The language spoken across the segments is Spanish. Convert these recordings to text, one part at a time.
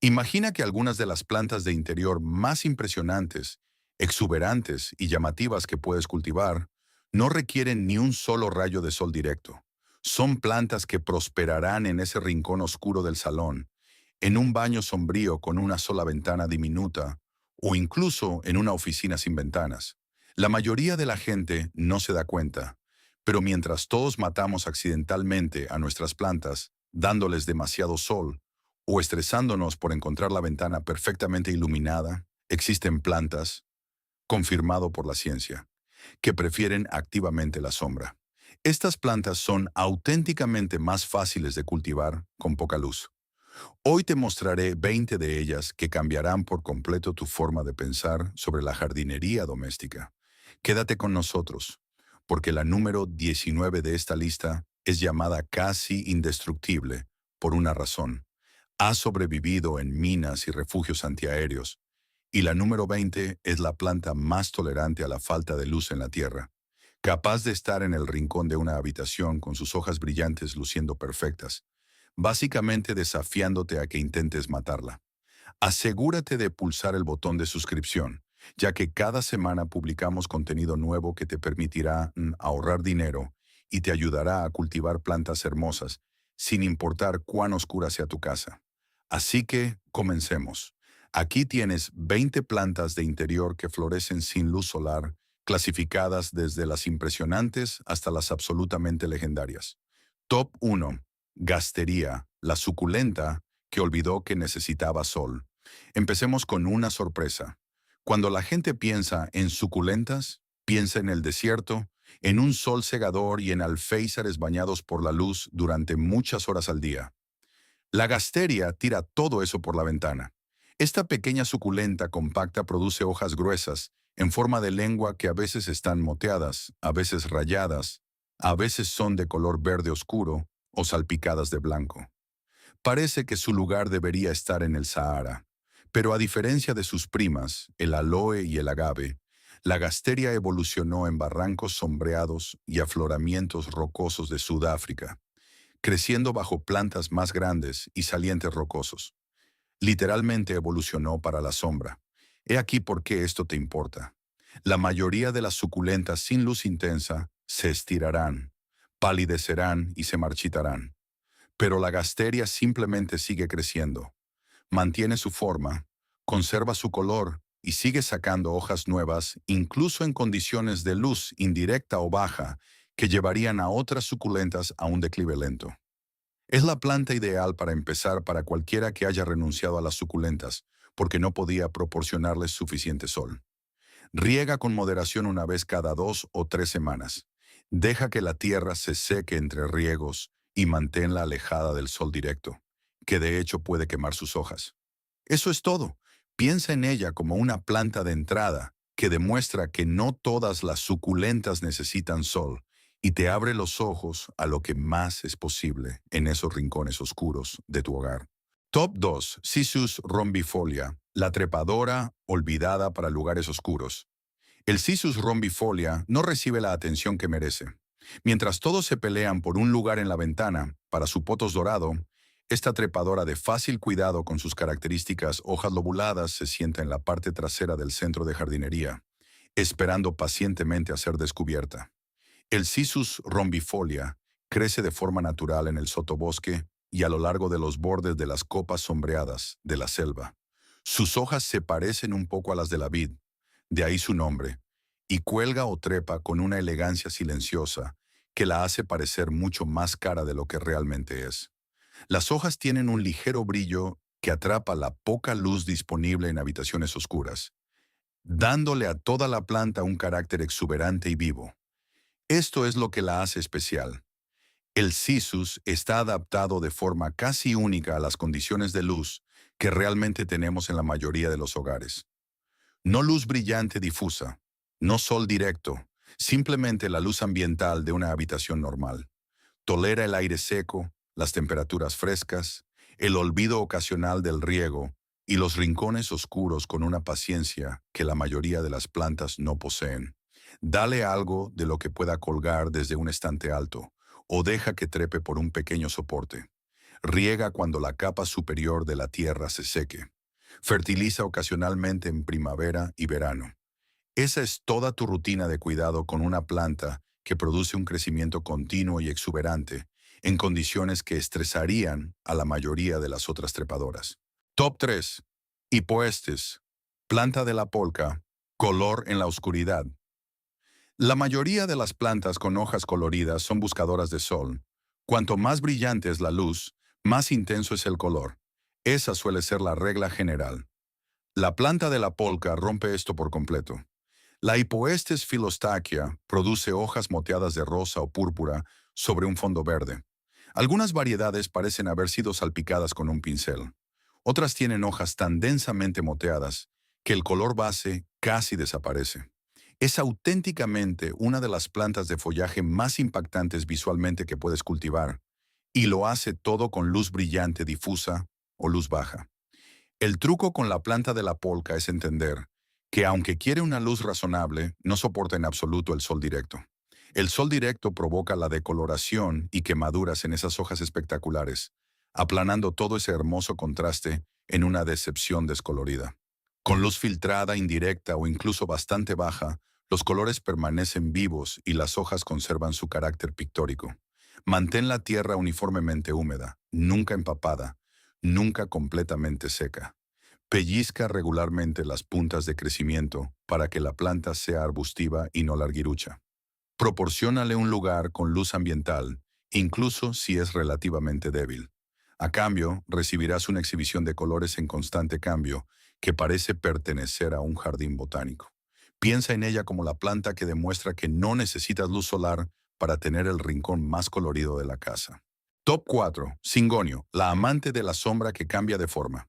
Imagina que algunas de las plantas de interior más impresionantes, exuberantes y llamativas que puedes cultivar no requieren ni un solo rayo de sol directo. Son plantas que prosperarán en ese rincón oscuro del salón, en un baño sombrío con una sola ventana diminuta o incluso en una oficina sin ventanas. La mayoría de la gente no se da cuenta, pero mientras todos matamos accidentalmente a nuestras plantas, dándoles demasiado sol, o estresándonos por encontrar la ventana perfectamente iluminada, existen plantas, confirmado por la ciencia, que prefieren activamente la sombra. Estas plantas son auténticamente más fáciles de cultivar con poca luz. Hoy te mostraré 20 de ellas que cambiarán por completo tu forma de pensar sobre la jardinería doméstica. Quédate con nosotros, porque la número 19 de esta lista es llamada casi indestructible por una razón. Ha sobrevivido en minas y refugios antiaéreos, y la número 20 es la planta más tolerante a la falta de luz en la Tierra, capaz de estar en el rincón de una habitación con sus hojas brillantes luciendo perfectas, básicamente desafiándote a que intentes matarla. Asegúrate de pulsar el botón de suscripción, ya que cada semana publicamos contenido nuevo que te permitirá ahorrar dinero y te ayudará a cultivar plantas hermosas, sin importar cuán oscura sea tu casa. Así que, comencemos. Aquí tienes 20 plantas de interior que florecen sin luz solar, clasificadas desde las impresionantes hasta las absolutamente legendarias. Top 1. Gastería, la suculenta que olvidó que necesitaba sol. Empecemos con una sorpresa. Cuando la gente piensa en suculentas, piensa en el desierto, en un sol cegador y en alféizares bañados por la luz durante muchas horas al día. La gasteria tira todo eso por la ventana. Esta pequeña suculenta compacta produce hojas gruesas, en forma de lengua que a veces están moteadas, a veces rayadas, a veces son de color verde oscuro o salpicadas de blanco. Parece que su lugar debería estar en el Sahara, pero a diferencia de sus primas, el aloe y el agave, la gasteria evolucionó en barrancos sombreados y afloramientos rocosos de Sudáfrica, creciendo bajo plantas más grandes y salientes rocosos. Literalmente evolucionó para la sombra. He aquí por qué esto te importa. La mayoría de las suculentas sin luz intensa se estirarán, palidecerán y se marchitarán. Pero la gasteria simplemente sigue creciendo. Mantiene su forma, conserva su color y sigue sacando hojas nuevas, incluso en condiciones de luz indirecta o baja, que llevarían a otras suculentas a un declive lento. Es la planta ideal para empezar para cualquiera que haya renunciado a las suculentas, porque no podía proporcionarles suficiente sol. Riega con moderación una vez cada 2 o 3 semanas. Deja que la tierra se seque entre riegos y manténla alejada del sol directo, que de hecho puede quemar sus hojas. Eso es todo. Piensa en ella como una planta de entrada que demuestra que no todas las suculentas necesitan sol y te abre los ojos a lo que más es posible en esos rincones oscuros de tu hogar. Top 2. Cissus rombifolia, la trepadora olvidada para lugares oscuros. El Cissus rombifolia no recibe la atención que merece. Mientras todos se pelean por un lugar en la ventana para su potos dorado, esta trepadora de fácil cuidado con sus características hojas lobuladas se sienta en la parte trasera del centro de jardinería, esperando pacientemente a ser descubierta. El Cissus rombifolia crece de forma natural en el sotobosque y a lo largo de los bordes de las copas sombreadas de la selva. Sus hojas se parecen un poco a las de la vid, de ahí su nombre, y cuelga o trepa con una elegancia silenciosa que la hace parecer mucho más cara de lo que realmente es. Las hojas tienen un ligero brillo que atrapa la poca luz disponible en habitaciones oscuras, dándole a toda la planta un carácter exuberante y vivo. Esto es lo que la hace especial. El Cissus está adaptado de forma casi única a las condiciones de luz que realmente tenemos en la mayoría de los hogares. No luz brillante difusa, no sol directo, simplemente la luz ambiental de una habitación normal. Tolera el aire seco, las temperaturas frescas, el olvido ocasional del riego y los rincones oscuros con una paciencia que la mayoría de las plantas no poseen. Dale algo de lo que pueda colgar desde un estante alto o deja que trepe por un pequeño soporte. Riega cuando la capa superior de la tierra se seque. Fertiliza ocasionalmente en primavera y verano. Esa es toda tu rutina de cuidado con una planta que produce un crecimiento continuo y exuberante en condiciones que estresarían a la mayoría de las otras trepadoras. Top 3. Hipoestes. Planta de la polca. Color en la oscuridad. La mayoría de las plantas con hojas coloridas son buscadoras de sol. Cuanto más brillante es la luz, más intenso es el color. Esa suele ser la regla general. La planta de la polca rompe esto por completo. La Hypoestes philostachya produce hojas moteadas de rosa o púrpura sobre un fondo verde. Algunas variedades parecen haber sido salpicadas con un pincel. Otras tienen hojas tan densamente moteadas que el color base casi desaparece. Es auténticamente una de las plantas de follaje más impactantes visualmente que puedes cultivar, y lo hace todo con luz brillante difusa o luz baja. El truco con la planta de la polca es entender que aunque quiere una luz razonable, no soporta en absoluto el sol directo. El sol directo provoca la decoloración y quemaduras en esas hojas espectaculares, aplanando todo ese hermoso contraste en una decepción descolorida. Con luz filtrada, indirecta o incluso bastante baja, los colores permanecen vivos y las hojas conservan su carácter pictórico. Mantén la tierra uniformemente húmeda, nunca empapada, nunca completamente seca. Pellizca regularmente las puntas de crecimiento para que la planta sea arbustiva y no larguirucha. Proporciónale un lugar con luz ambiental, incluso si es relativamente débil. A cambio, recibirás una exhibición de colores en constante cambio que parece pertenecer a un jardín botánico. Piensa en ella como la planta que demuestra que no necesitas luz solar para tener el rincón más colorido de la casa. Top 4. Cingonio, la amante de la sombra que cambia de forma.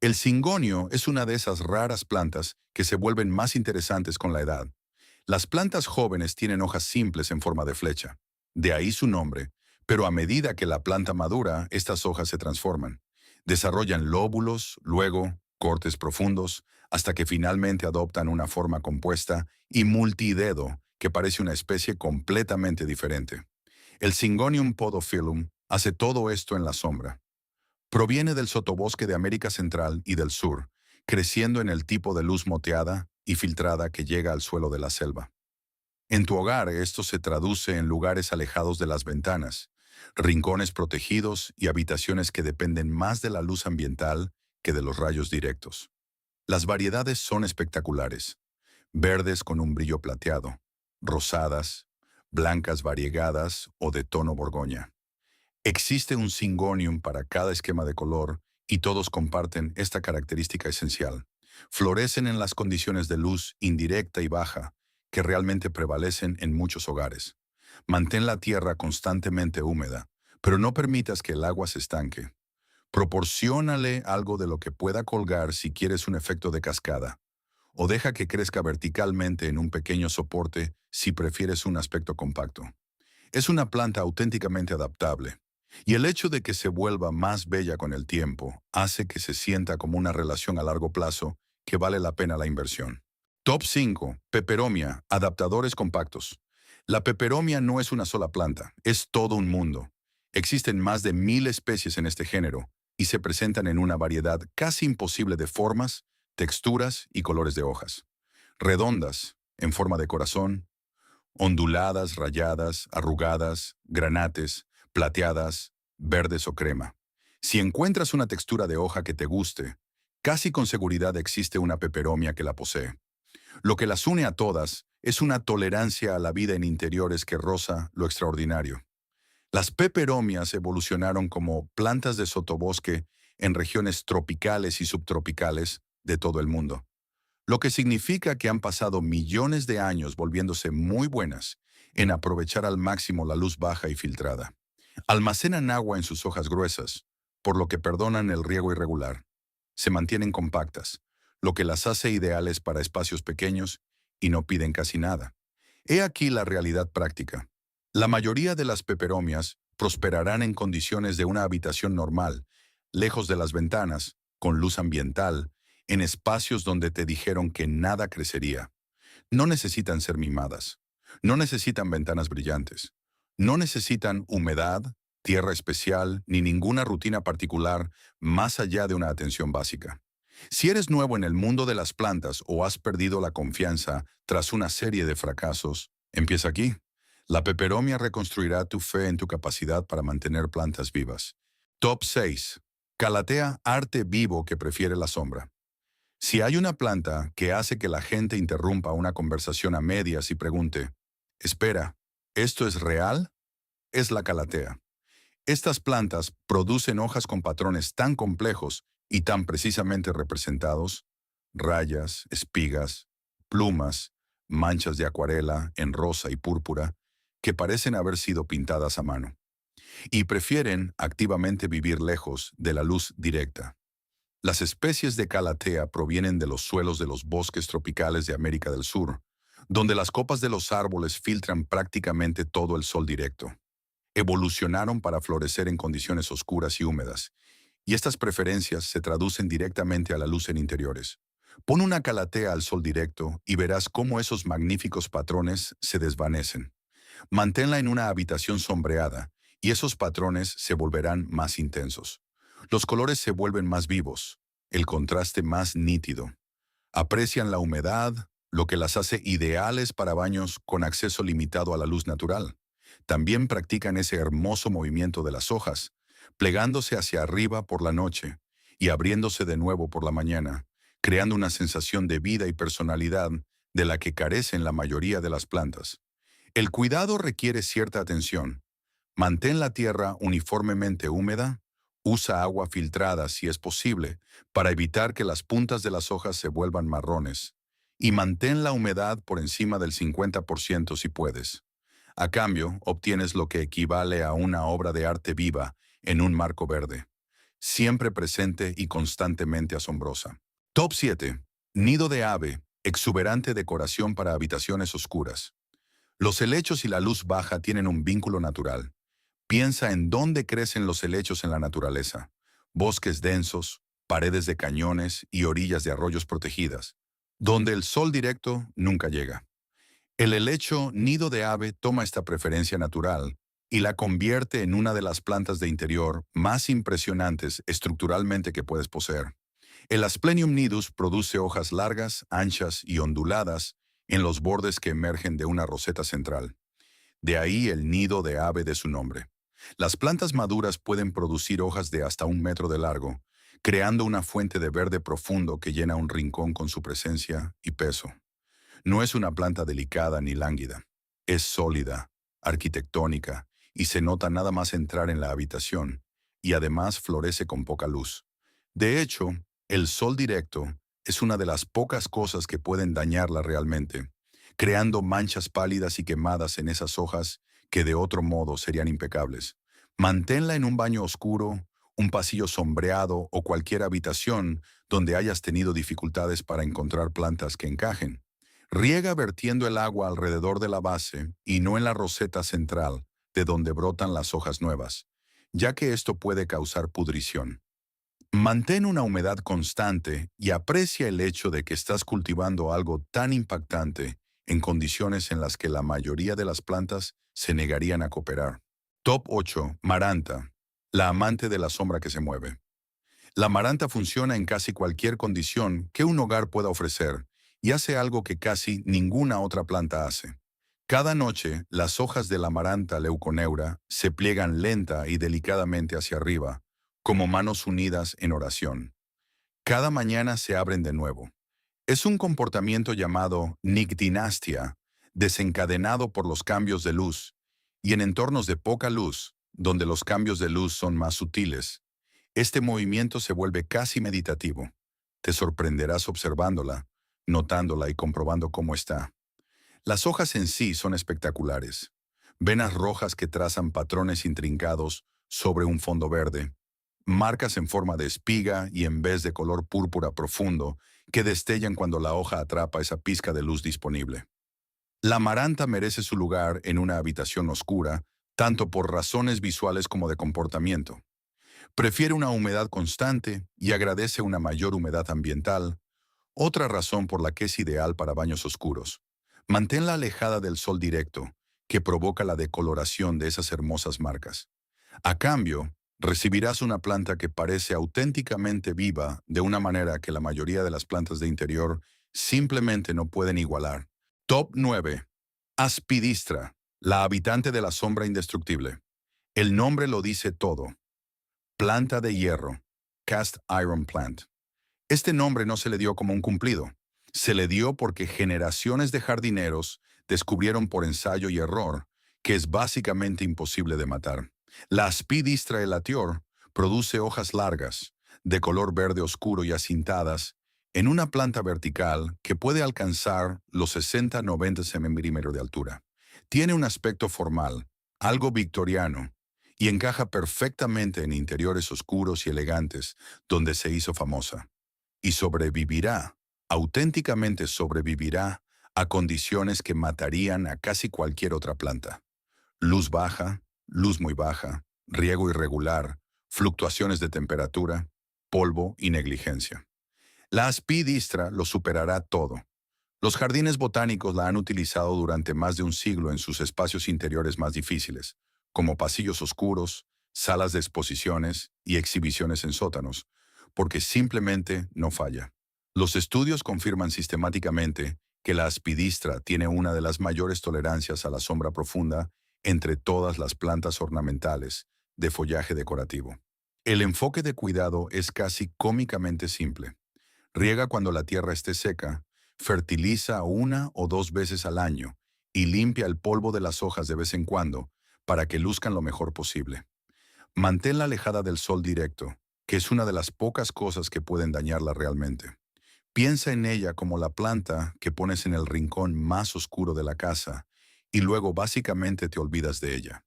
El cingonio es una de esas raras plantas que se vuelven más interesantes con la edad. Las plantas jóvenes tienen hojas simples en forma de flecha, de ahí su nombre, pero a medida que la planta madura, estas hojas se transforman. Desarrollan lóbulos, luego cortes profundos, hasta que finalmente adoptan una forma compuesta y multidedo que parece una especie completamente diferente. El Syngonium podophyllum hace todo esto en la sombra. Proviene del sotobosque de América Central y del Sur, creciendo en el tipo de luz moteada y filtrada que llega al suelo de la selva. En tu hogar esto se traduce en lugares alejados de las ventanas, rincones protegidos y habitaciones que dependen más de la luz ambiental que de los rayos directos. Las variedades son espectaculares, verdes con un brillo plateado, rosadas, blancas variegadas o de tono borgoña. Existe un Syngonium para cada esquema de color y todos comparten esta característica esencial. Florecen en las condiciones de luz indirecta y baja que realmente prevalecen en muchos hogares. Mantén la tierra constantemente húmeda, pero no permitas que el agua se estanque. Proporciónale algo de lo que pueda colgar si quieres un efecto de cascada, o deja que crezca verticalmente en un pequeño soporte si prefieres un aspecto compacto. Es una planta auténticamente adaptable. Y el hecho de que se vuelva más bella con el tiempo hace que se sienta como una relación a largo plazo que vale la pena la inversión. Top 5. Peperomia, adaptadores compactos. La peperomia no es una sola planta, es todo un mundo. Existen más de 1000 especies en este género y se presentan en una variedad casi imposible de formas, texturas y colores de hojas. Redondas, en forma de corazón, onduladas, rayadas, arrugadas, granates, plateadas, verdes o crema. Si encuentras una textura de hoja que te guste, casi con seguridad existe una peperomia que la posee. Lo que las une a todas es una tolerancia a la vida en interiores que roza lo extraordinario. Las peperomias evolucionaron como plantas de sotobosque en regiones tropicales y subtropicales de todo el mundo, lo que significa que han pasado millones de años volviéndose muy buenas en aprovechar al máximo la luz baja y filtrada. Almacenan agua en sus hojas gruesas, por lo que perdonan el riego irregular. Se mantienen compactas, lo que las hace ideales para espacios pequeños y no piden casi nada. He aquí la realidad práctica. La mayoría de las peperomias prosperarán en condiciones de una habitación normal, lejos de las ventanas, con luz ambiental, en espacios donde te dijeron que nada crecería. No necesitan ser mimadas. No necesitan ventanas brillantes. No necesitan humedad, tierra especial ni ninguna rutina particular más allá de una atención básica. Si eres nuevo en el mundo de las plantas o has perdido la confianza tras una serie de fracasos, empieza aquí. La peperomia reconstruirá tu fe en tu capacidad para mantener plantas vivas. Top 6. Calathea, arte vivo que prefiere la sombra. Si hay una planta que hace que la gente interrumpa una conversación a medias y pregunte, espera, ¿esto es real? Es la calathea. Estas plantas producen hojas con patrones tan complejos y tan precisamente representados, rayas, espigas, plumas, manchas de acuarela en rosa y púrpura, que parecen haber sido pintadas a mano, y prefieren activamente vivir lejos de la luz directa. Las especies de calathea provienen de los suelos de los bosques tropicales de América del Sur, donde las copas de los árboles filtran prácticamente todo el sol directo. Evolucionaron para florecer en condiciones oscuras y húmedas, y estas preferencias se traducen directamente a la luz en interiores. Pon una calathea al sol directo y verás cómo esos magníficos patrones se desvanecen. Manténla en una habitación sombreada y esos patrones se volverán más intensos. Los colores se vuelven más vivos, el contraste más nítido. Aprecian la humedad, lo que las hace ideales para baños con acceso limitado a la luz natural. También practican ese hermoso movimiento de las hojas, plegándose hacia arriba por la noche y abriéndose de nuevo por la mañana, creando una sensación de vida y personalidad de la que carecen la mayoría de las plantas. El cuidado requiere cierta atención. Mantén la tierra uniformemente húmeda, usa agua filtrada si es posible para evitar que las puntas de las hojas se vuelvan marrones, y mantén la humedad por encima del 50% si puedes. A cambio, obtienes lo que equivale a una obra de arte viva en un marco verde, siempre presente y constantemente asombrosa. Top 7. Nido de ave, exuberante decoración para habitaciones oscuras. Los helechos y la luz baja tienen un vínculo natural. Piensa en dónde crecen los helechos en la naturaleza. Bosques densos, paredes de cañones y orillas de arroyos protegidas, donde el sol directo nunca llega. El helecho nido de ave toma esta preferencia natural y la convierte en una de las plantas de interior más impresionantes estructuralmente que puedes poseer. El Asplenium nidus produce hojas largas, anchas y onduladas en los bordes que emergen de una roseta central. De ahí el nido de ave de su nombre. Las plantas maduras pueden producir hojas de hasta 1 metro de largo, creando una fuente de verde profundo que llena un rincón con su presencia y peso. No es una planta delicada ni lánguida. Es sólida, arquitectónica, y se nota nada más entrar en la habitación, y además florece con poca luz. De hecho, el sol directo es una de las pocas cosas que pueden dañarla realmente, creando manchas pálidas y quemadas en esas hojas que de otro modo serían impecables. Manténla en un baño oscuro, un pasillo sombreado o cualquier habitación donde hayas tenido dificultades para encontrar plantas que encajen. Riega vertiendo el agua alrededor de la base y no en la roseta central, de donde brotan las hojas nuevas, ya que esto puede causar pudrición. Mantén una humedad constante y aprecia el hecho de que estás cultivando algo tan impactante en condiciones en las que la mayoría de las plantas se negarían a cooperar. Top 8. Maranta, la amante de la sombra que se mueve. La maranta funciona en casi cualquier condición que un hogar pueda ofrecer y hace algo que casi ninguna otra planta hace. Cada noche, las hojas de la maranta leuconeura se pliegan lenta y delicadamente hacia arriba, como manos unidas en oración. Cada mañana se abren de nuevo. Es un comportamiento llamado nictinastia, desencadenado por los cambios de luz, y en entornos de poca luz, donde los cambios de luz son más sutiles, este movimiento se vuelve casi meditativo. Te sorprenderás observándola, notándola y comprobando cómo está. Las hojas en sí son espectaculares. Venas rojas que trazan patrones intrincados sobre un fondo verde, marcas en forma de espiga y en vez de color púrpura profundo que destellan cuando la hoja atrapa esa pizca de luz disponible. La amaranta merece su lugar en una habitación oscura, tanto por razones visuales como de comportamiento. Prefiere una humedad constante y agradece una mayor humedad ambiental, otra razón por la que es ideal para baños oscuros. Manténla alejada del sol directo, que provoca la decoloración de esas hermosas marcas. A cambio, recibirás una planta que parece auténticamente viva de una manera que la mayoría de las plantas de interior simplemente no pueden igualar. Top 9. Aspidistra, la habitante de la sombra indestructible. El nombre lo dice todo. Planta de hierro, Cast Iron Plant. Este nombre no se le dio como un cumplido. Se le dio porque generaciones de jardineros descubrieron por ensayo y error que es básicamente imposible de matar. La Aspidistra elatior produce hojas largas, de color verde oscuro y acintadas, en una planta vertical que puede alcanzar los 60-90 centímetros de altura. Tiene un aspecto formal, algo victoriano, y encaja perfectamente en interiores oscuros y elegantes, donde se hizo famosa. Y sobrevivirá, auténticamente sobrevivirá, a condiciones que matarían a casi cualquier otra planta. Luz baja, luz muy baja, riego irregular, fluctuaciones de temperatura, polvo y negligencia. La aspidistra lo superará todo. Los jardines botánicos la han utilizado durante más de un siglo en sus espacios interiores más difíciles, como pasillos oscuros, salas de exposiciones y exhibiciones en sótanos, porque simplemente no falla. Los estudios confirman sistemáticamente que la aspidistra tiene una de las mayores tolerancias a la sombra profunda entre todas las plantas ornamentales de follaje decorativo. El enfoque de cuidado es casi cómicamente simple. Riega cuando la tierra esté seca, fertiliza 1 o 2 veces al año y limpia el polvo de las hojas de vez en cuando para que luzcan lo mejor posible. Manténla alejada del sol directo, que es una de las pocas cosas que pueden dañarla realmente. Piensa en ella como la planta que pones en el rincón más oscuro de la casa y luego básicamente te olvidas de ella.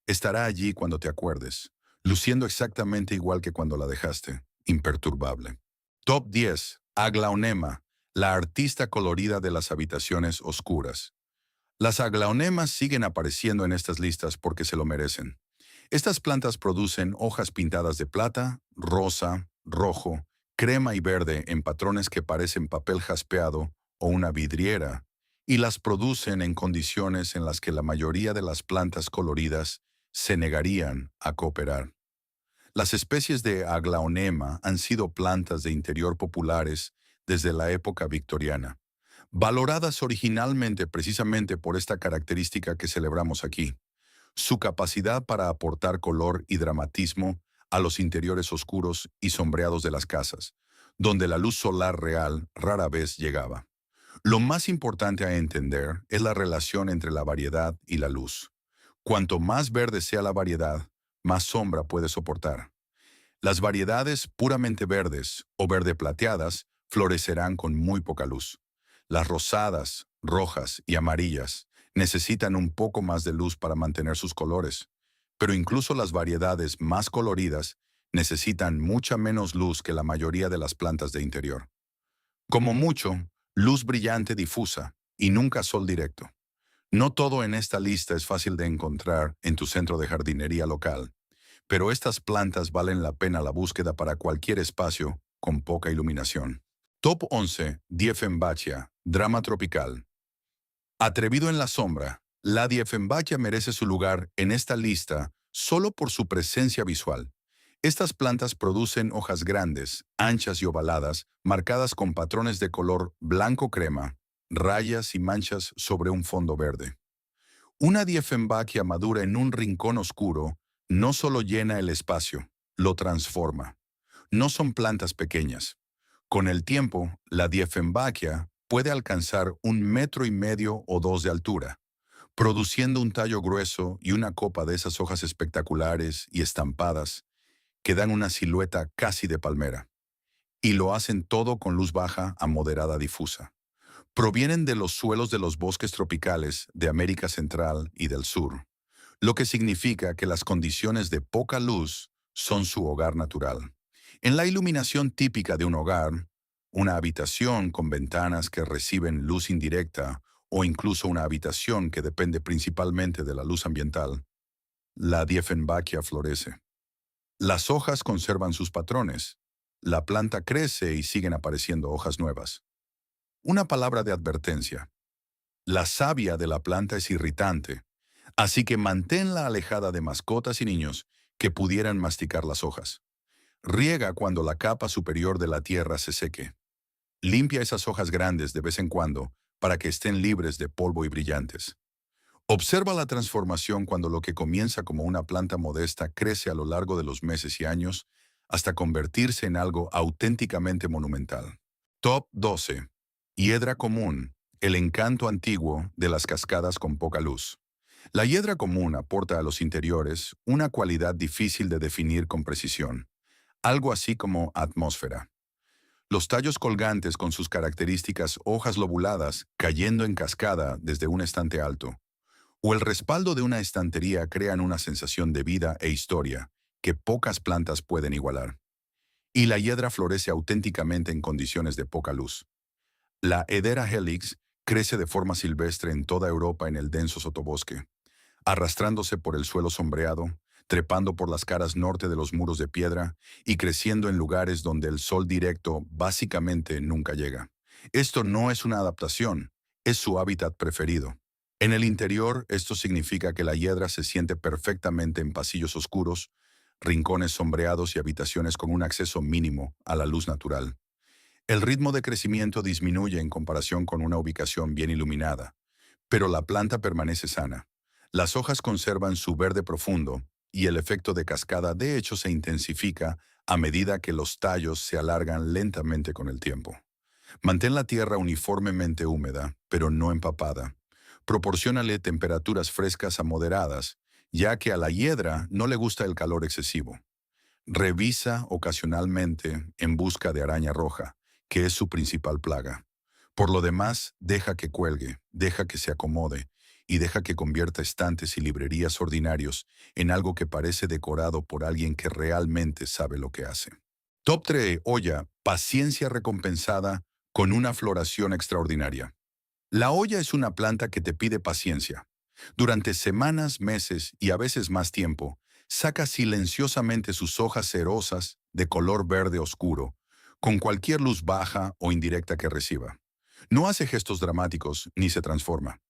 Estará allí cuando te acuerdes, luciendo exactamente igual que cuando la dejaste, imperturbable. Top 10. Aglaonema, la artista colorida de las habitaciones oscuras. Las aglaonemas siguen apareciendo en estas listas porque se lo merecen. Estas plantas producen hojas pintadas de plata, rosa, rojo, crema y verde en patrones que parecen papel jaspeado o una vidriera, y las producen en condiciones en las que la mayoría de las plantas coloridas se negarían a cooperar. Las especies de aglaonema han sido plantas de interior populares desde la época victoriana, valoradas originalmente precisamente por esta característica que celebramos aquí, su capacidad para aportar color y dramatismo a los interiores oscuros y sombreados de las casas, donde la luz solar real rara vez llegaba. Lo más importante a entender es la relación entre la variedad y la luz. Cuanto más verde sea la variedad, más sombra puede soportar. Las variedades puramente verdes o verde plateadas florecerán con muy poca luz. Las rosadas, rojas y amarillas necesitan un poco más de luz para mantener sus colores, pero incluso las variedades más coloridas necesitan mucha menos luz que la mayoría de las plantas de interior. Como mucho, luz brillante difusa y nunca sol directo. No todo en esta lista es fácil de encontrar en tu centro de jardinería local, pero estas plantas valen la pena la búsqueda para cualquier espacio con poca iluminación. Top 11. Dieffenbachia, drama tropical. Atrevido en la sombra, la Dieffenbachia merece su lugar en esta lista solo por su presencia visual. Estas plantas producen hojas grandes, anchas y ovaladas, marcadas con patrones de color blanco crema, rayas y manchas sobre un fondo verde. Una Dieffenbachia madura en un rincón oscuro no solo llena el espacio, lo transforma. No son plantas pequeñas. Con el tiempo, la Dieffenbachia puede alcanzar 1,5 metros o 2 de altura, produciendo un tallo grueso y una copa de esas hojas espectaculares y estampadas que dan una silueta casi de palmera. Y lo hacen todo con luz baja a moderada difusa. Provienen de los suelos de los bosques tropicales de América Central y del Sur, lo que significa que las condiciones de poca luz son su hogar natural. En la iluminación típica de un hogar, una habitación con ventanas que reciben luz indirecta o incluso una habitación que depende principalmente de la luz ambiental, la Dieffenbachia florece. Las hojas conservan sus patrones. La planta crece y siguen apareciendo hojas nuevas. Una palabra de advertencia. La savia de la planta es irritante, así que manténla alejada de mascotas y niños que pudieran masticar las hojas. Riega cuando la capa superior de la tierra se seque. Limpia esas hojas grandes de vez en cuando para que estén libres de polvo y brillantes. Observa la transformación cuando lo que comienza como una planta modesta crece a lo largo de los meses y años hasta convertirse en algo auténticamente monumental. Top 12. Hiedra común, el encanto antiguo de las cascadas con poca luz. La hiedra común aporta a los interiores una cualidad difícil de definir con precisión, algo así como atmósfera. Los tallos colgantes con sus características hojas lobuladas cayendo en cascada desde un estante alto, o el respaldo de una estantería crean una sensación de vida e historia que pocas plantas pueden igualar. Y la hiedra florece auténticamente en condiciones de poca luz. La Hedera helix crece de forma silvestre en toda Europa en el denso sotobosque, arrastrándose por el suelo sombreado, trepando por las caras norte de los muros de piedra y creciendo en lugares donde el sol directo básicamente nunca llega. Esto no es una adaptación, es su hábitat preferido. En el interior, esto significa que la hiedra se siente perfectamente en pasillos oscuros, rincones sombreados y habitaciones con un acceso mínimo a la luz natural. El ritmo de crecimiento disminuye en comparación con una ubicación bien iluminada, pero la planta permanece sana. Las hojas conservan su verde profundo y el efecto de cascada de hecho se intensifica a medida que los tallos se alargan lentamente con el tiempo. Mantén la tierra uniformemente húmeda, pero no empapada. Proporciónale temperaturas frescas a moderadas, ya que a la hiedra no le gusta el calor excesivo. Revisa ocasionalmente en busca de araña roja, que es su principal plaga. Por lo demás, deja que cuelgue, deja que se acomode y deja que convierta estantes y librerías ordinarios en algo que parece decorado por alguien que realmente sabe lo que hace. Top 3. Olla, paciencia recompensada con una floración extraordinaria. La olla es una planta que te pide paciencia. Durante semanas, meses y a veces más tiempo, saca silenciosamente sus hojas cerosas de color verde oscuro, con cualquier luz baja o indirecta que reciba. No hace gestos dramáticos ni se transforma.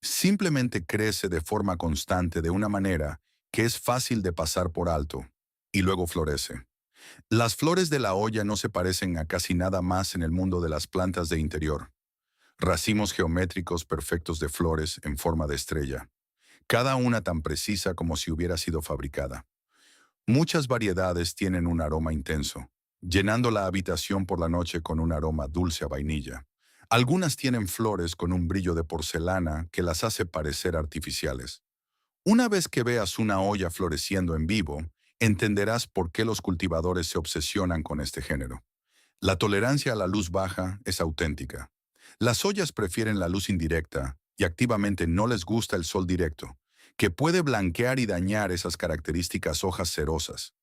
Simplemente crece de forma constante de una manera que es fácil de pasar por alto, y luego florece. Las flores de la olla no se parecen a casi nada más en el mundo de las plantas de interior. Racimos geométricos perfectos de flores en forma de estrella, cada una tan precisa como si hubiera sido fabricada. Muchas variedades tienen un aroma intenso, llenando la habitación por la noche con un aroma dulce a vainilla. Algunas tienen flores con un brillo de porcelana que las hace parecer artificiales. Una vez que veas una olla floreciendo en vivo, entenderás por qué los cultivadores se obsesionan con este género. La tolerancia a la luz baja es auténtica. Las ollas prefieren la luz indirecta y activamente no les gusta el sol directo, que puede blanquear y dañar esas características hojas cerosas.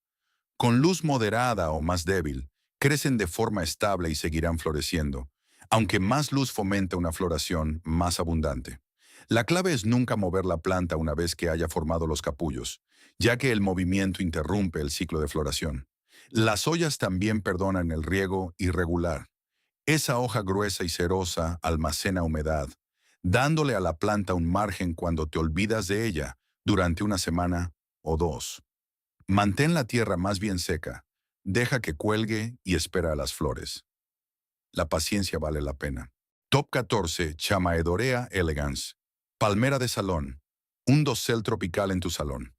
Con luz moderada o más débil, crecen de forma estable y seguirán floreciendo, aunque más luz fomenta una floración más abundante. La clave es nunca mover la planta una vez que haya formado los capullos, ya que el movimiento interrumpe el ciclo de floración. Las ollas también perdonan el riego irregular. Esa hoja gruesa y cerosa almacena humedad, dándole a la planta un margen cuando te olvidas de ella durante una semana o dos. Mantén la tierra más bien seca, deja que cuelgue y espera a las flores. La paciencia vale la pena. Top 14. Chamaedorea elegans. Palmera de salón. Un dosel tropical en tu salón.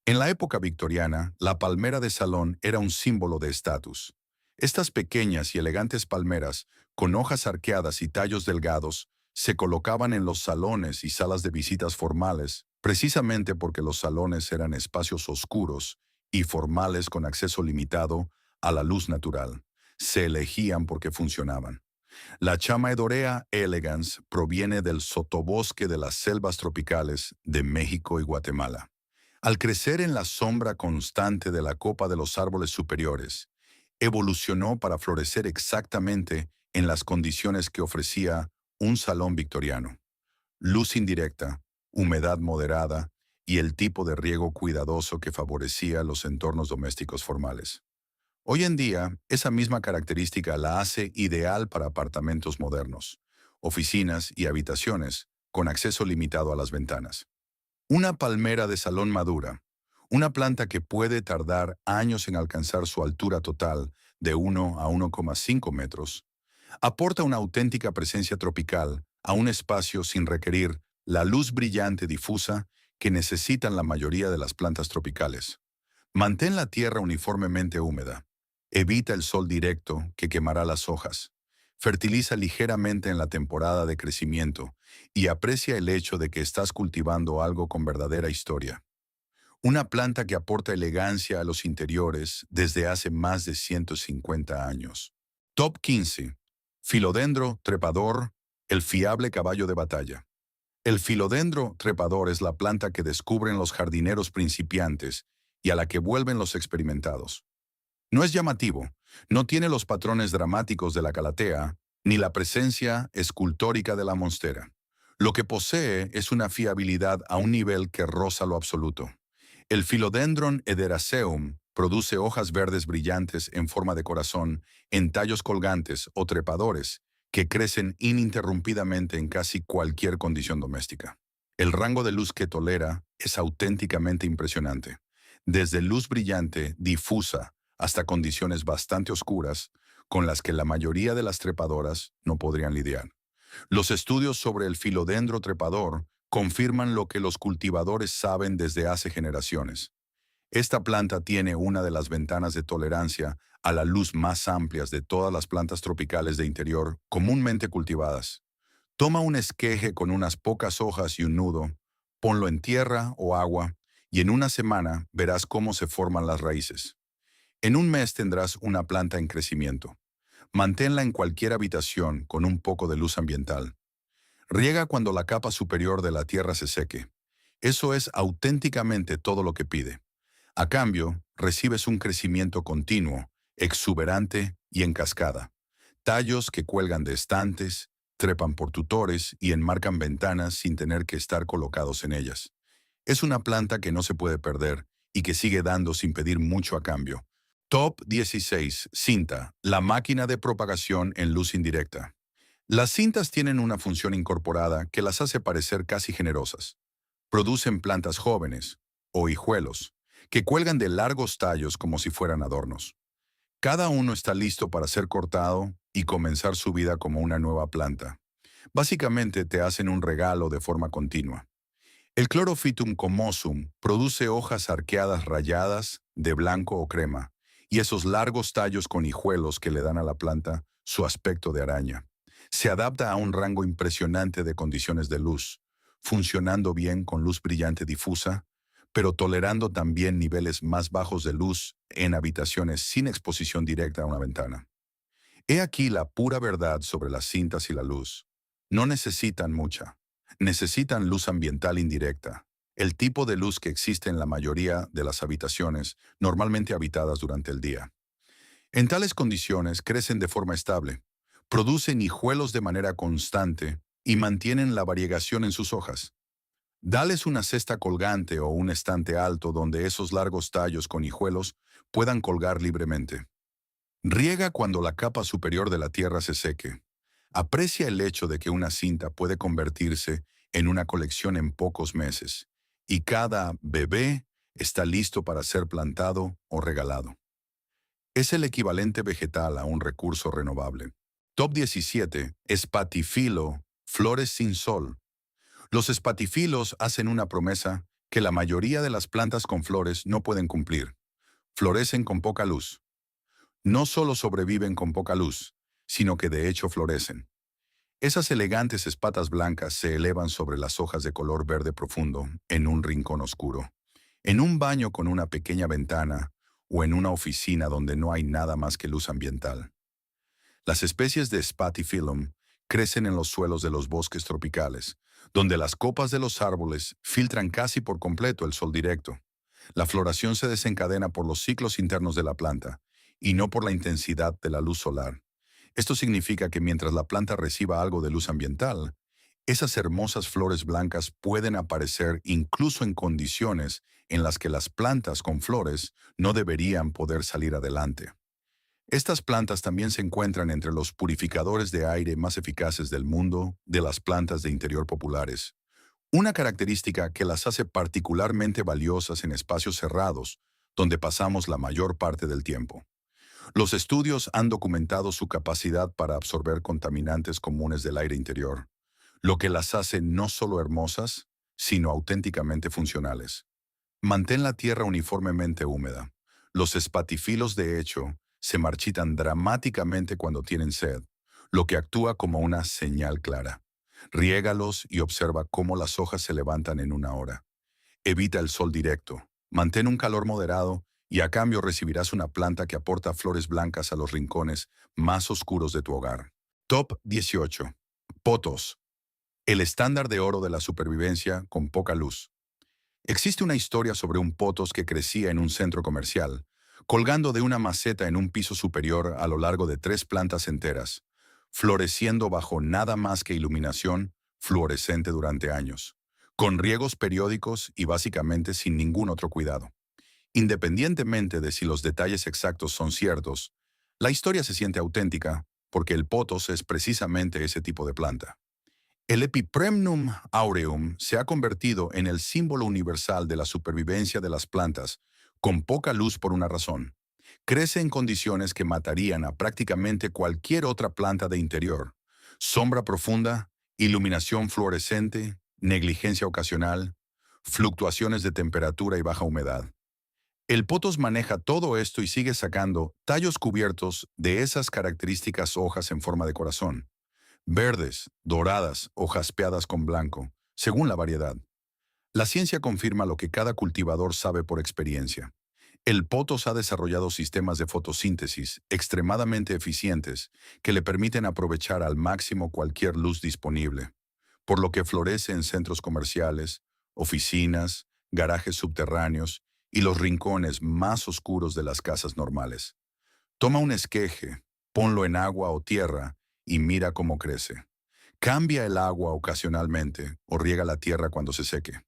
En la época victoriana, la palmera de salón era un símbolo de estatus. Estas pequeñas y elegantes palmeras, con hojas arqueadas y tallos delgados, se colocaban en los salones y salas de visitas formales, precisamente porque los salones eran espacios oscuros y formales con acceso limitado a la luz natural. Se elegían porque funcionaban. La Chamaedorea elegans proviene del sotobosque de las selvas tropicales de México y Guatemala. Al crecer en la sombra constante de la copa de los árboles superiores, evolucionó para florecer exactamente en las condiciones que ofrecía un salón victoriano. Luz indirecta, humedad moderada y el tipo de riego cuidadoso que favorecía los entornos domésticos formales. Hoy en día, esa misma característica la hace ideal para apartamentos modernos, oficinas y habitaciones con acceso limitado a las ventanas. Una palmera de salón madura, Una planta que puede tardar años en alcanzar su altura total de 1 a 1,5 metros, aporta una auténtica presencia tropical a un espacio sin requerir la luz brillante difusa que necesitan la mayoría de las plantas tropicales. Mantén la tierra uniformemente húmeda. Evita el sol directo que quemará las hojas. Fertiliza ligeramente en la temporada de crecimiento y aprecia el hecho de que estás cultivando algo con verdadera historia. Una planta que aporta elegancia a los interiores desde hace más de 150 años. Top 15. Filodendro trepador, el fiable caballo de batalla. El filodendro trepador es la planta que descubren los jardineros principiantes y a la que vuelven los experimentados. No es llamativo, no tiene los patrones dramáticos de la calatea, ni la presencia escultórica de la monstera. Lo que posee es una fiabilidad a un nivel que roza lo absoluto. El Philodendron ederaceum produce hojas verdes brillantes en forma de corazón en tallos colgantes o trepadores que crecen ininterrumpidamente en casi cualquier condición doméstica. El rango de luz que tolera es auténticamente impresionante. Desde luz brillante, difusa, hasta condiciones bastante oscuras, con las que la mayoría de las trepadoras no podrían lidiar. Los estudios sobre el filodendro trepador confirman lo que los cultivadores saben desde hace generaciones. Esta planta tiene una de las ventanas de tolerancia a la luz más amplias de todas las plantas tropicales de interior comúnmente cultivadas. Toma un esqueje con unas pocas hojas y un nudo, ponlo en tierra o agua y en una semana verás cómo se forman las raíces. En un mes tendrás una planta en crecimiento. Manténla en cualquier habitación con un poco de luz ambiental. Riega cuando la capa superior de la tierra se seque. Eso es auténticamente todo lo que pide. A cambio, recibes un crecimiento continuo, exuberante y en cascada. Tallos que cuelgan de estantes, trepan por tutores y enmarcan ventanas sin tener que estar colocados en ellas. Es una planta que no se puede perder y que sigue dando sin pedir mucho a cambio. Top 16. Cinta, la máquina de propagación en luz indirecta. Las cintas tienen una función incorporada que las hace parecer casi generosas. Producen plantas jóvenes, o hijuelos, que cuelgan de largos tallos como si fueran adornos. Cada uno está listo para ser cortado y comenzar su vida como una nueva planta. Básicamente te hacen un regalo de forma continua. El Chlorophytum comosum produce hojas arqueadas rayadas de blanco o crema, y esos largos tallos con hijuelos que le dan a la planta su aspecto de araña. Se adapta a un rango impresionante de condiciones de luz, funcionando bien con luz brillante difusa, pero tolerando también niveles más bajos de luz en habitaciones sin exposición directa a una ventana. He aquí la pura verdad sobre las cintas y la luz. No necesitan mucha. Necesitan luz ambiental indirecta, el tipo de luz que existe en la mayoría de las habitaciones, normalmente habitadas durante el día. En tales condiciones crecen de forma estable, producen hijuelos de manera constante y mantienen la variegación en sus hojas. Dales una cesta colgante o un estante alto donde esos largos tallos con hijuelos puedan colgar libremente. Riega cuando la capa superior de la tierra se seque. Aprecia el hecho de que una cinta puede convertirse en una colección en pocos meses, y cada bebé está listo para ser plantado o regalado. Es el equivalente vegetal a un recurso renovable. Top 17. Espatifilo, flores sin sol. Los espatifilos hacen una promesa que la mayoría de las plantas con flores no pueden cumplir. Florecen con poca luz. No solo sobreviven con poca luz, sino que de hecho florecen. Esas elegantes espatas blancas se elevan sobre las hojas de color verde profundo en un rincón oscuro, en un baño con una pequeña ventana o en una oficina donde no hay nada más que luz ambiental. Las especies de Spathiphyllum crecen en los suelos de los bosques tropicales, donde las copas de los árboles filtran casi por completo el sol directo. La floración se desencadena por los ciclos internos de la planta, y no por la intensidad de la luz solar. Esto significa que mientras la planta reciba algo de luz ambiental, esas hermosas flores blancas pueden aparecer incluso en condiciones en las que las plantas con flores no deberían poder salir adelante. Estas plantas también se encuentran entre los purificadores de aire más eficaces del mundo de las plantas de interior populares. Una característica que las hace particularmente valiosas en espacios cerrados, donde pasamos la mayor parte del tiempo. Los estudios han documentado su capacidad para absorber contaminantes comunes del aire interior, lo que las hace no solo hermosas, sino auténticamente funcionales. Mantén la tierra uniformemente húmeda. Los espatifilos, de hecho, se marchitan dramáticamente cuando tienen sed, lo que actúa como una señal clara. Riégalos y observa cómo las hojas se levantan en una hora. Evita el sol directo. Mantén un calor moderado y a cambio recibirás una planta que aporta flores blancas a los rincones más oscuros de tu hogar. Top 18. Potos. El estándar de oro de la supervivencia con poca luz. Existe una historia sobre un potos que crecía en un centro comercial, colgando de una maceta en un piso superior a lo largo de 3 plantas enteras, floreciendo bajo nada más que iluminación fluorescente durante años, con riegos periódicos y básicamente sin ningún otro cuidado. Independientemente de si los detalles exactos son ciertos, la historia se siente auténtica porque el potos es precisamente ese tipo de planta. El Epipremnum aureum se ha convertido en el símbolo universal de la supervivencia de las plantas, con poca luz por una razón. Crece en condiciones que matarían a prácticamente cualquier otra planta de interior. Sombra profunda, iluminación fluorescente, negligencia ocasional, fluctuaciones de temperatura y baja humedad. El potos maneja todo esto y sigue sacando tallos cubiertos de esas características hojas en forma de corazón. Verdes, doradas o jaspeadas con blanco, según la variedad. La ciencia confirma lo que cada cultivador sabe por experiencia. El potos ha desarrollado sistemas de fotosíntesis extremadamente eficientes que le permiten aprovechar al máximo cualquier luz disponible, por lo que florece en centros comerciales, oficinas, garajes subterráneos y los rincones más oscuros de las casas normales. Toma un esqueje, ponlo en agua o tierra y mira cómo crece. Cambia el agua ocasionalmente o riega la tierra cuando se seque.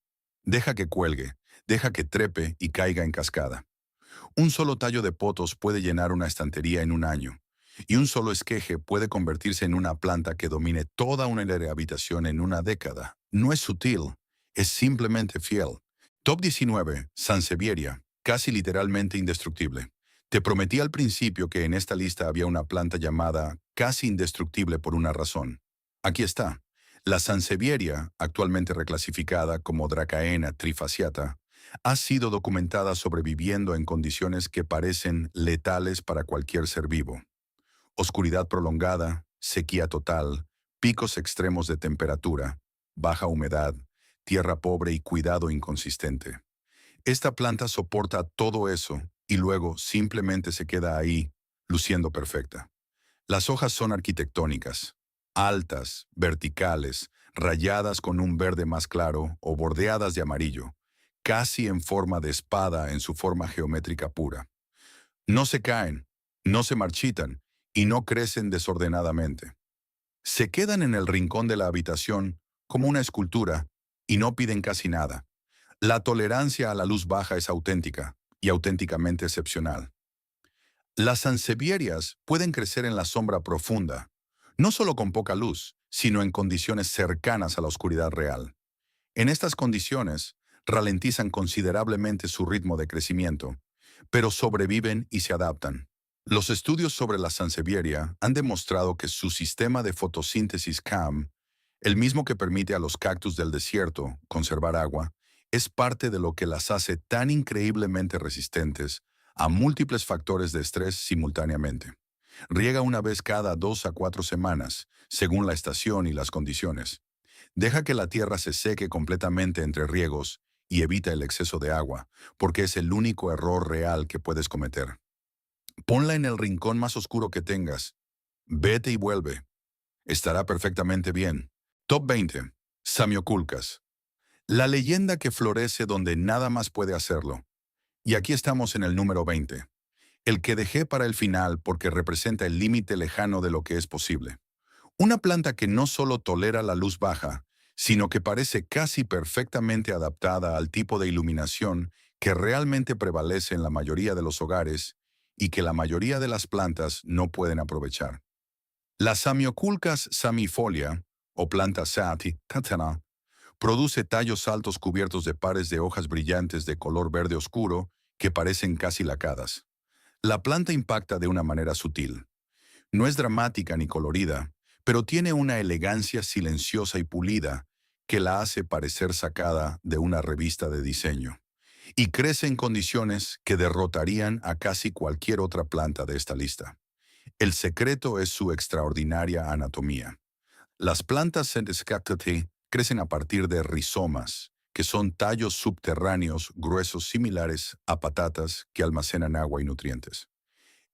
Deja que cuelgue, deja que trepe y caiga en cascada. Un solo tallo de potos puede llenar una estantería en un año, y un solo esqueje puede convertirse en una planta que domine toda una habitación en una década. No es sutil, es simplemente fiel. Top 19. Sansevieria, casi literalmente indestructible. Te prometí al principio que en esta lista había una planta llamada casi indestructible por una razón. Aquí está. La Sansevieria, actualmente reclasificada como Dracaena trifasciata, ha sido documentada sobreviviendo en condiciones que parecen letales para cualquier ser vivo. Oscuridad prolongada, sequía total, picos extremos de temperatura, baja humedad, tierra pobre y cuidado inconsistente. Esta planta soporta todo eso y luego simplemente se queda ahí, luciendo perfecta. Las hojas son arquitectónicas, altas, verticales, rayadas con un verde más claro o bordeadas de amarillo, casi en forma de espada en su forma geométrica pura. No se caen, no se marchitan y no crecen desordenadamente. Se quedan en el rincón de la habitación como una escultura y no piden casi nada. La tolerancia a la luz baja es auténtica y auténticamente excepcional. Las sansevierias pueden crecer en la sombra profunda, no solo con poca luz, sino en condiciones cercanas a la oscuridad real. En estas condiciones, ralentizan considerablemente su ritmo de crecimiento, pero sobreviven y se adaptan. Los estudios sobre la sansevieria han demostrado que su sistema de fotosíntesis CAM, el mismo que permite a los cactus del desierto conservar agua, es parte de lo que las hace tan increíblemente resistentes a múltiples factores de estrés simultáneamente. Riega una vez cada 2 a 4 semanas, según la estación y las condiciones. Deja que la tierra se seque completamente entre riegos y evita el exceso de agua, porque es el único error real que puedes cometer. Ponla en el rincón más oscuro que tengas. Vete y vuelve. Estará perfectamente bien. Top 20. Samioculcas. La leyenda que florece donde nada más puede hacerlo. Y aquí estamos en el número 20. El que dejé para el final porque representa el límite lejano de lo que es posible. Una planta que no solo tolera la luz baja, sino que parece casi perfectamente adaptada al tipo de iluminación que realmente prevalece en la mayoría de los hogares y que la mayoría de las plantas no pueden aprovechar. Las Samioculcas samifolia, o planta sati, tatana, Produce tallos altos cubiertos de pares de hojas brillantes de color verde oscuro que parecen casi lacadas. La planta impacta de una manera sutil. No es dramática ni colorida, pero tiene una elegancia silenciosa y pulida que la hace parecer sacada de una revista de diseño. Y crece en condiciones que derrotarían a casi cualquier otra planta de esta lista. El secreto es su extraordinaria anatomía. Las plantas Sendescaptate crecen a partir de rizomas, que son tallos subterráneos gruesos similares a patatas que almacenan agua y nutrientes.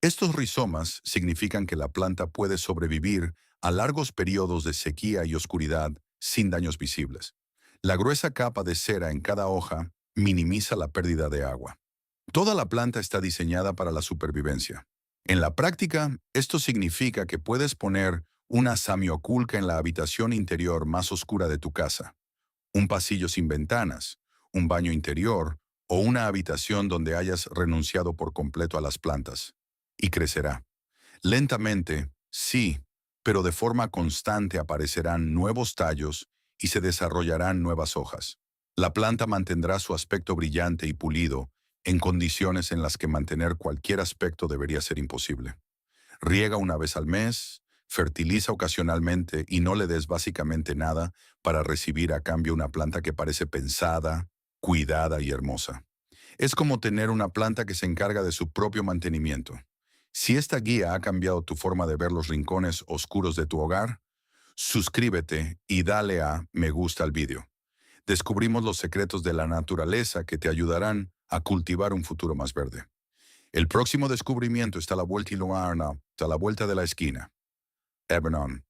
Estos rizomas significan que la planta puede sobrevivir a largos periodos de sequía y oscuridad sin daños visibles. La gruesa capa de cera en cada hoja minimiza la pérdida de agua. Toda la planta está diseñada para la supervivencia. En la práctica, esto significa que puedes poner una samioculca en la habitación interior más oscura de tu casa, un pasillo sin ventanas, un baño interior o una habitación donde hayas renunciado por completo a las plantas. Y crecerá. Lentamente, sí, pero de forma constante aparecerán nuevos tallos y se desarrollarán nuevas hojas. La planta mantendrá su aspecto brillante y pulido en condiciones en las que mantener cualquier aspecto debería ser imposible. Riega una vez al mes, fertiliza ocasionalmente y no le des básicamente nada para recibir a cambio una planta que parece pensada, cuidada y hermosa. Es como tener una planta que se encarga de su propio mantenimiento. Si esta guía ha cambiado tu forma de ver los rincones oscuros de tu hogar, suscríbete y dale a me gusta al vídeo. Descubrimos los secretos de la naturaleza que te ayudarán a cultivar un futuro más verde. El próximo descubrimiento está a la vuelta y está a la vuelta de la esquina. Ebernon.